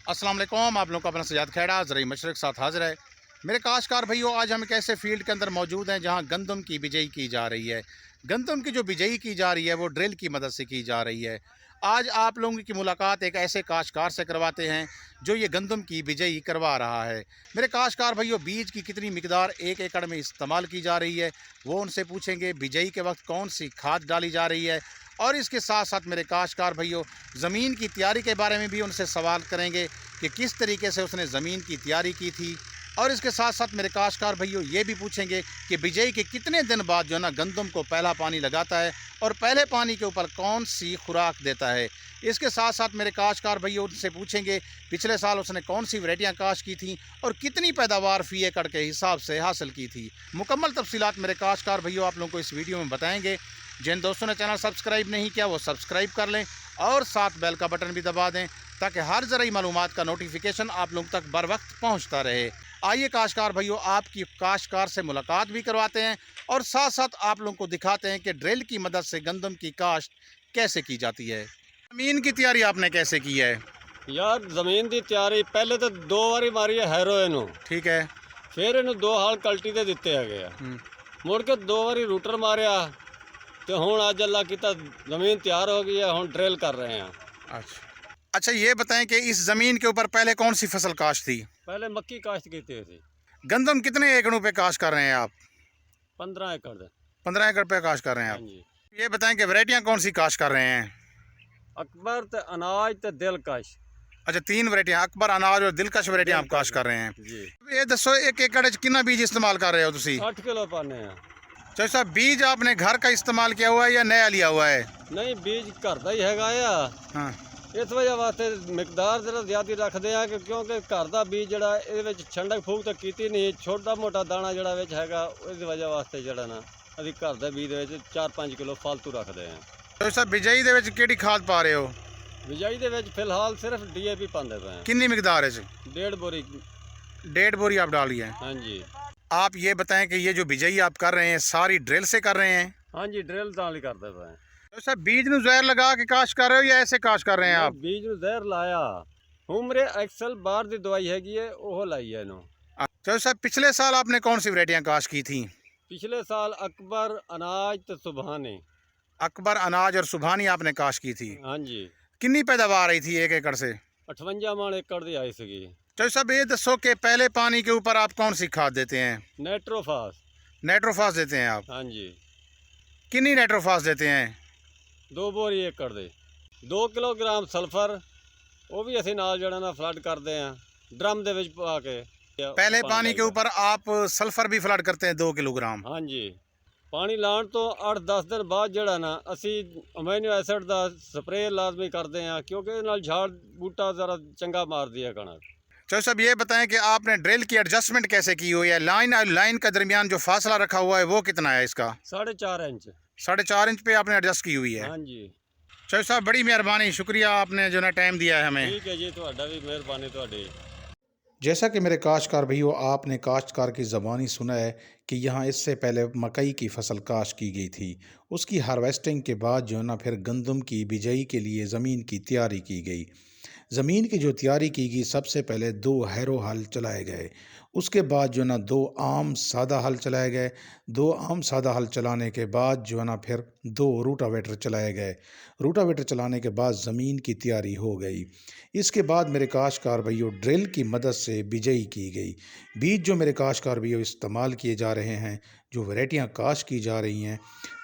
अस्सलाम वालेकुम। आप लोगों का अपना सजाद खेड़ा ज़राई मशरक़ साथ हाज़िर है। मेरे काश्तकार भाइयों, आज हम एक ऐसे फील्ड के अंदर मौजूद हैं जहां गंदम की बिजाई की जा रही है। गंदम की जो बिजाई की जा रही है वो ड्रिल की मदद से की जा रही है। आज आप लोगों की मुलाकात एक ऐसे काश्तकार से करवाते हैं जो ये गंदम की बिजाई करवा रहा है। मेरे काश्तकार भाइयों, बीज की कितनी मिकदार एक एकड़ में इस्तेमाल की जा रही है वो उनसे पूछेंगे। बिजाई के वक्त कौन सी खाद डाली जा रही है, और इसके साथ साथ मेरे काश्तकार भाइयों, ज़मीन की तैयारी के बारे में भी उनसे सवाल करेंगे कि किस तरीके से उसने ज़मीन की तैयारी की थी। और इसके साथ साथ मेरे काश्तकार भाइयों ये भी पूछेंगे कि बिजाई के कितने दिन बाद जो है ना गंदम को पहला पानी लगाता है और पहले पानी के ऊपर कौन सी खुराक देता है। इसके साथ साथ मेरे काश्तकार भाइयों उनसे पूछेंगे पिछले साल उसने कौन सी वैरायटियाँ काश्त की थी और कितनी पैदावार फ़ी एकड़ के हिसाब से हासिल की थी। मुकम्मल तफसीलात मेरे काश्तकार भाइयों आप लोगों को इस वीडियो में बताएँगे। जिन दोस्तों ने चैनल सब्सक्राइब नहीं किया वो सब्सक्राइब कर लें और साथ बेल का बटन भी दबा दें ताकि हर ज़राई मालूमात का नोटिफिकेशन आप लोगों तक बर वक्त पहुँचता रहे। आइए काश्तकार भाइयों, आपकी काश्तकार से मुलाकात भी करवाते हैं और साथ साथ आप लोगों को दिखाते हैं कि ड्रिल की मदद से गंदम की काश्त कैसे की जाती है। ज़मीन की तैयारी आपने कैसे की है? यार ज़मीन की तैयारी पहले तो 2 वारी मारी है हैरो इनू, ठीक है। फिर इनू 2 हाल कल्टी दे दिते है। मुड़ के 2 वारी रूटर मारिया तो हुण अज अल्लाह कीता ज़मीन तैयार हो गई है, हुण ड्रिल कर रहे हैं। अच्छा, ये बताएं कि इस ज़मीन के ऊपर पहले कौन सी फसल काश्त थी? पहले मक्की काश्त की थी। गंदम कितने एकड़ों पे काश्त कर रहे हैं आप? 15 एकड़ दे। 15 एकड़ पे काश्त कर रहे हैं हाँ आप। जी। ये बताएं कि वैरायटियाँ कौन सी काश्त कर रहे हैं? अकबर ते अनाज ते दिलकश। अच्छा, 3 वैरायटियाँ, अकबर, अनाज और दिलकश वैरायटियाँ आप काश्त कर रहे हैं। जी। ये दसो एक एकड़ च कितना बीज इस्तेमाल कर रहे हो तुसी? 60 किलो पाने हैं। चाचा साहब, बीज आपने घर का इस्तेमाल किया हुआ है या नया लिया हुआ है? नहीं, बीज घर का ही हैगा आ। हाँ। इस वजह वास्ते मिकदार जरा ज़्यादा रखते हैं कि क्योंकि घर का बीज जड़ा ये छंडक फूक तो की नहीं, छोटा मोटा दाना जड़ा विच हैगा इस वजह वास्ते जड़ा ना अभी घर के बीज 4-5 किलो फालतू रखते हैं। चाचा साहब, बिजाई दे विच केड़ी खाद पा रहे हो? बिजाई दे विच फिलहाल सिर्फ DAP पाते पे हैं। कितनी मिकदार है? 1.5 बोरी। 1.5 बोरी आप डाली है। हाँ जी। आप ये बताएं कि ये जो बिजाई आप कर रहे हैं सारी ड्रिल से कर रहे हैं? हाँ जी, ड्रिल नाल ही करते पे हैं। चाचा साहब, बीज नू जहर लगा के काश्त कर रहे हो या ऐसे काश्त कर रहे हैं आप? बीज नू जहर लाया, हुमरे एक्सल बार दी दवाई हैगी है ओह लाई है इनू। चाचा साहब, पिछले साल आपने कौन सी वैरायटियाँ काश्त की थी? पिछले साल अकबर, अनाज ते सुबहानी। अकबर, अनाज और सुबहानी आपने काश्त की थी। हाँ जी। कितनी पैदावार आई थी एक एकड़ से? 58 मन एकड़ दी आई सी। चाचा साहब, ये दसो कि पहले पानी के ऊपर आप कौन सी खाद देते हैं? नेट्रोफास। नाइट्रोफास देते हैं आप? हाँ जी। कितनी नाइट्रोफास देते हैं? 2 बोरी एकड़ दे। 2 किलोग्राम सल्फर वो भी असी नाल जड़ा ना फ्लड करते हैं ड्रम दे विच पा के। पहले पानी के ऊपर आप सल्फर भी फ्लड करते हैं 2 किलोग्राम? हाँ जी। पानी लाने तो 8-10 दिन बाद जड़ा ना असी अमीनो एसिड का स्प्रे लाजमी करते हैं क्योंकि इहदे नाल झाड़ बूटा जरा चंगा मार दिया कणक। चाचा साहब, ये बताएं कि आपने ड्रिल की एडजस्टमेंट कैसे की हुई है? लाइन और लाइन का दरमियान जो फासला रखा हुआ है वो कितना है इसका? 4.5 इंच। 4.5 इंच पे आपने एडजस्ट की हुई है। हाँ जी। चाचा साहब, बड़ी मेहरबानी, शुक्रिया आपने जो ना टाइम दिया है हमें। ठीक है जी, तुहाडा भी मेहरबानी तुहाडी। जैसा कि मेरे काश्तकार भाइयों, आपने काश्तकार की ज़बानी सुना है कि यहाँ इससे पहले मकई की फसल काश्त की गई थी। उसकी हार्वेस्टिंग के बाद जो है ना फिर गंदम की बिजाई के लिए ज़मीन की तैयारी की गई। ज़मीन की जो तैयारी की गई, सबसे पहले 2 हैरो हल चलाए गए। उसके बाद जो है ना 2 आम सादा हल चलाए गए। 2 आम सादा हल चलाने के बाद जो है ना फिर 2 रूटावेटर चलाए गए। रूटावेटर चलाने के बाद ज़मीन की तैयारी हो गई। इसके बाद मेरे काश्तकार भाइयों ड्रिल की मदद से बिजाई की गई। बीज जो मेरे काश्तकार भाइयों इस्तेमाल किए जा रहे हैं, जो वैरायटियाँ काश्त की जा रही हैं,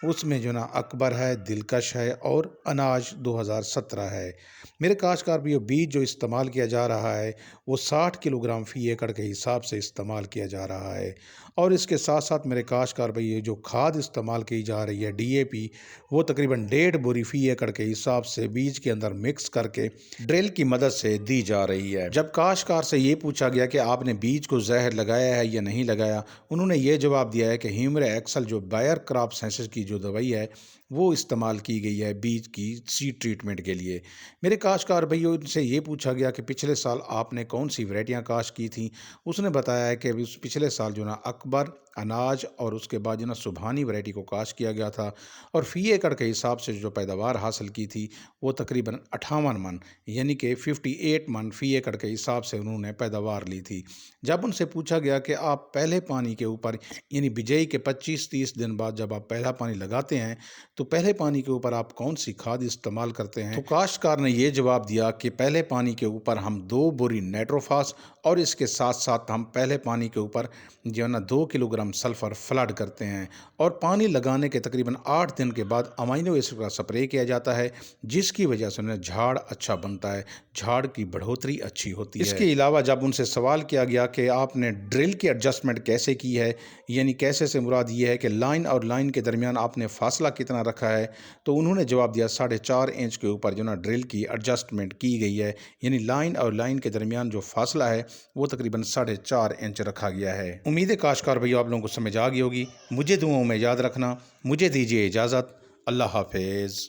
उसमें जो ना अकबर है, दिलकश है और अनाज 2017 है। मेरे काश्तकार भाइयों, बीज जो इस्तेमाल किया जा रहा है वो 60 किलोग्राम फ़ी एकड़ के हिसाब से इस्तेमाल किया जा रहा है। और इसके साथ साथ मेरे काश्तकार भाइयों जो खाद इस्तेमाल की जा रही है DAP, वो तकरीबन 1.5 बोरी फ़ी एकड़ के हिसाब से बीज के अंदर मिक्स करके ड्रिल की मदद से दी जा रही है। जब काश्तकार से ये पूछा गया कि आपने बीज को जहर लगाया है या नहीं लगाया, उन्होंने ये जवाब दिया है कि ह्यूमरे एक्सल जो बायर क्रॉप साइंसेस की जो दवाई है वो इस्तेमाल की गई है बीज की सीड ट्रीटमेंट के लिए। मेरे काश्तकार भाइयों से ये पूछा गया कि पिछले साल आपने कौन सी वैरायटियाँ काश्त की थी। उसने बताया है कि उस पिछले साल जो ना अकबर, अनाज और उसके बाद जो ना सुबहानी वैरायटी को काश्त किया गया था और फ़ी एकड़ के हिसाब से जो पैदावार हासिल की थी वो तकरीबन 58 मन यानी कि 58 मन फ़ी एकड़ के हिसाब से उन्होंने पैदावार ली थी। जब उनसे पूछा गया कि आप पहले पानी के ऊपर यानी बिजाई के 25-30 दिन बाद जब आप पहला पानी लगाते हैं तो पहले पानी के ऊपर आप कौन सी खाद इस्तेमाल करते हैं, तो काश्तकार ने ये जवाब दिया कि पहले पानी के ऊपर हम 2 बोरी नाइट्रोफास और इसके साथ साथ हम पहले पानी के ऊपर जो है ना 2 किलोग्राम सल्फ़र फ्लड करते हैं और पानी लगाने के तकरीबन 8 दिन के बाद अमीनो एसिड का स्प्रे किया जाता है, जिसकी वजह से उन्हें झाड़ अच्छा बनता है, झाड़ की बढ़ोतरी अच्छी होती है। इसके अलावा जब उनसे सवाल किया गया कि आपने ड्रिल की एडजस्टमेंट कैसे की है, यानी कैसे से मुराद ये है कि लाइन और लाइन के दरमियान आपने फासला कितना रखा है, तो उन्होंने जवाब दिया 4.5 इंच के ऊपर जो ना ड्रिल की एडजस्टमेंट की गई है, यानी लाइन और लाइन के दरमियान जो फासला है वो तकरीबन 4.5 इंच रखा गया है। उम्मीद है काश्तकार भैया आप लोगों को समझ आ गई होगी। मुझे दुआओं में याद रखना। मुझे दीजिए इजाज़त। अल्लाह हाफिज़।